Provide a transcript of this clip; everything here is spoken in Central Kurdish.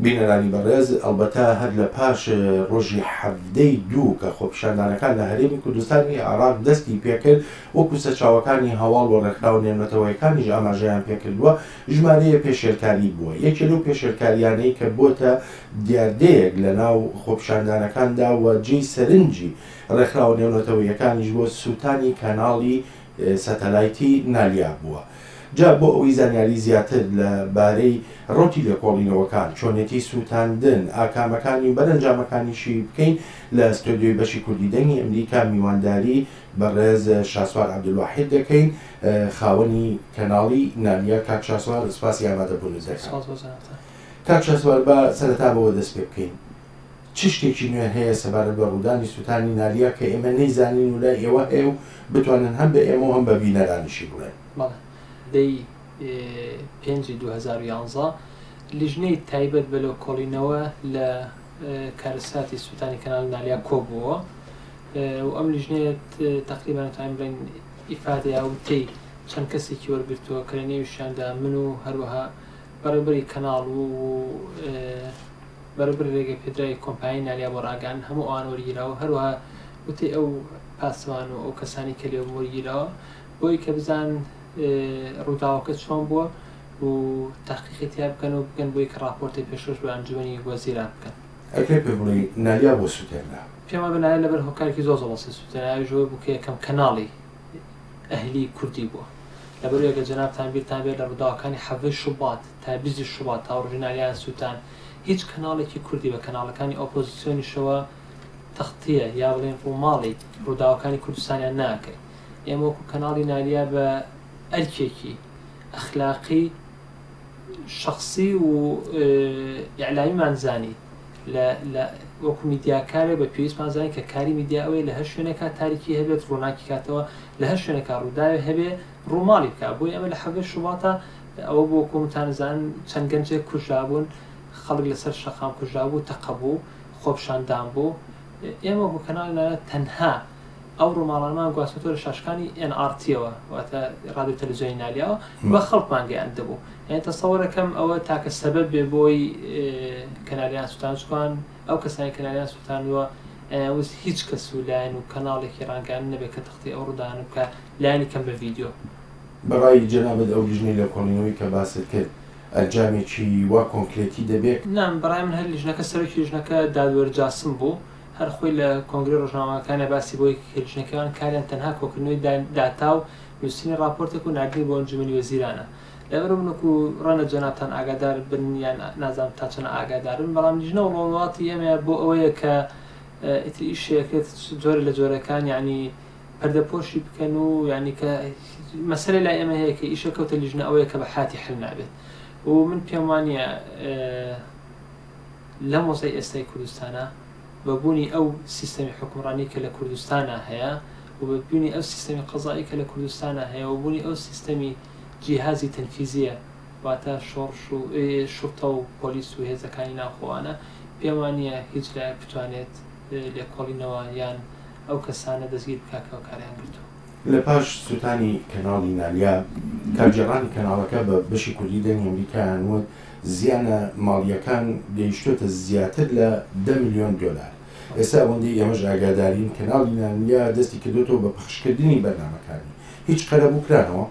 بینەرانی بەڕێز ئەلبەتە هەر لە پاش ڕۆژی هەفتەی دوو کە خۆپیشاندانەکان لە هەرێمی کوردستانی عێراق دەستی پێکرد وەکو سەرچاوەکانی هەواڵ و ڕێکخراو نێونەتەوەیەکانیش ئاماژەیان پێکردووە ژمارەیە پێشێرکاری بووە. یەکێ لەو پێشێرکاریانەی کە بۆتە دیاردەیەک لە ناو خۆپیشاندانەکاندا و جێی سەرنجی ڕێکخراو نێونەتەوەیەکانیش بۆ سووتانی کەناڵی سەتەلایتی نالیا بووە. جا بۆ ئەوەی زانیاری زیاتر لەبارەی ڕۆتی لێکۆڵینەوەکان، چۆنێتی سووتاندن، ئاکامەکانی بەرەنجامەکانیشی بکەین لە ستۆدیۆی بەشی کوردی دەنگی ئەمریکا میوانداری بەڕێز شاسوار عەبدولواحید دەکەین، خاوەنی کەناڵی نالیا. کاک شاسوار سپاسی ئامادەبوونت دەکەم. کاک شاسوار بە سەرەتا بەوە دەست پێ بکەین. چ شتێکی نوێ هەیە سەبارەت بە ڕوودانی سووتانی نالیا کە ئێمە نەیزانین و لە ئێوە هەیە و بتوانن هەم بە ئێمە و هەم بە بینەرانیشی بڵێن؟ دەی 5/2011 لیژنەی تایبەت بە لێکۆڵینەوە لە کارەساتی سووتانی کەناڵی نالیا کۆبووە و ئەم لیژنەیە تقریبان تایم بڵێن ئیفادەیە وتەی چەند کەسێکی وەرگرتووە کە لە نێویشیاندا من و هەروەها بەڕێبەری کەناڵ و بەڕێبەر ڕێگە پێدرای کۆمپانیای نالیا بۆ ڕاگەان هەموو ئەوان وەرگیراوە، هەروەها وتەی ئەو پاسەوان و ئەو کەسانی کە لێ وەرگیراوە بۆی کە بزان ڕووداوەکە چۆن بووە و تحقیقیتیا بکەن و بگەن بۆی کە راپۆرتی پێشۆش بە ئەنجومەنی وەزیران بکەن. ئەگەر پێ بڵێ نالیا بۆ سووتێنرا؟ پێما بنایە لەبەر هۆکارێکی زۆر بەسە سووتێنراوی ژۆی بوو کە یەکەم کەناڵی ئەهلی کوردی بووە. لەبەر ئەگە جەنابتان بیرتان بێت لە ڕووداوەکانی 7 شوبات تا 20 شوبات تا ڕۆژی نالیان سووتان هیچ کەناڵێکی کوردی بە کەناڵەکانی ئۆپۆزیسیۆنیشەوە تەختیە یا بڵێن ڕووماڵی ڕووداوەکانی کوردستانیان ناکەی. ئێمە وەکو کەناڵی نالیا بە ئەرکێکی ئەخلاقی شخصی و ئیعلامیمانزانی لە وەکو میدیاکارێ بە پێویستمانزانی کە کاری میدیا ئەوەیە لە هەر شوێنێکا تاریکی هەبێت ڕووناکی کاتەوە، لە هەر شوێنێکا ڕووداوێ هەبێ ڕووماڵی بکە. بۆی ئەمە لە 7 شوباتە ئەوە بۆ کۆمتانزان چەند گەنجێک کوژرابوون، خەڵک لەسەر شەقام کوژرابوو، تەقەبوو، خۆپشاندان بوو. ئێمە بۆ کەناڵی نالیا تەنها ئەو ڕووماڵانمان گواستۆ لە شاشکانی NRT-ەوە واتە ڕادیۆ تەلەڤیزیۆنی نالیاوە بە خەڵکمان گەیاندەبوو. یعنی تەسەوەرەکەم ئەوە تاکە سەبەب بێ بۆی کەنالیان سووتان چوان ئەو کەسانی کەنالیان سووتانوە هیچ کەس و لایەن و کەناڵێکی ڕانگەیان نەبێت کە تەختی ئەو ڕووداوە بکە لایەنی کەم بە ڤیدیۆ. بەڕای جەنابەت ئەو لیژنەی لێکۆڵینەوەی کە باست کرد ئەنجامێکی وا کۆنکرێتی دەبێت؟ نام بەڕای من هەر لیژنەکە سەرۆکی لیژنەکە دادوەرجاسم بوو، هەر خۆی لە کۆنگرێ ڕۆژنامەکانە باسی بۆی لیژنەکەیان کاریان تەنها کۆکردنەوەی داتا و نووسینی راپۆرتێک و نردنی بۆ ئەنجومەنی وەزیرانە. لەبەر منکو ڕەنە جەنابتان ئاگادار بن یان نازانم تا چەند ئاگادارن، بەڵام لیژنە وڵاتی ئێمە بۆ ئەوەیە کە ئیتر ئیشێکێت زۆر لە جۆرەکان یعنی پەردەپۆشی بکەن و یعنی کە مەسەلە لای ئێمە هەیە کە ئیشە کەوتە لیژنە ئەوەیە کە بە حاتی حل نابێت. و من پێم وانییە لە مۆزەی ئێستای کوردستانە بەبوونی ئەو سیستەمی حکومڕانی کە لە کوردستانە هەیە و بەبوونی ئەو سیستەمی قەزایی کە لە کوردستانە هەیە و بوونی ئەو سیستەمی جیهازی تەنفیزیە واتە شۆڕش و شورتە و پۆلیس و هێزەکانی ناوخۆوانە پێم وانییە هیچ لایەک بتوانێت لێکۆڵینەوە یان ئەو کەسانە دەستگیر بکاکەوە کاریان گرتووە. لە پاش سووتانی کەناڵی نالیا کارگێڕانی کەناڵەکە بە بەشی کوردی دەنگی ئەمریکایان وت زیانە ماڵیەکان گەیشتوتە زیاتر لە 10 میلیۆن دۆلار. ئێستا ئەوەندەی ئێمەش ئاگادارین کەناڵی نالیا دەستی کردوتەوە بە پەخشکردنی بەرنامەکانی هیچ قەرەبووکرانەوە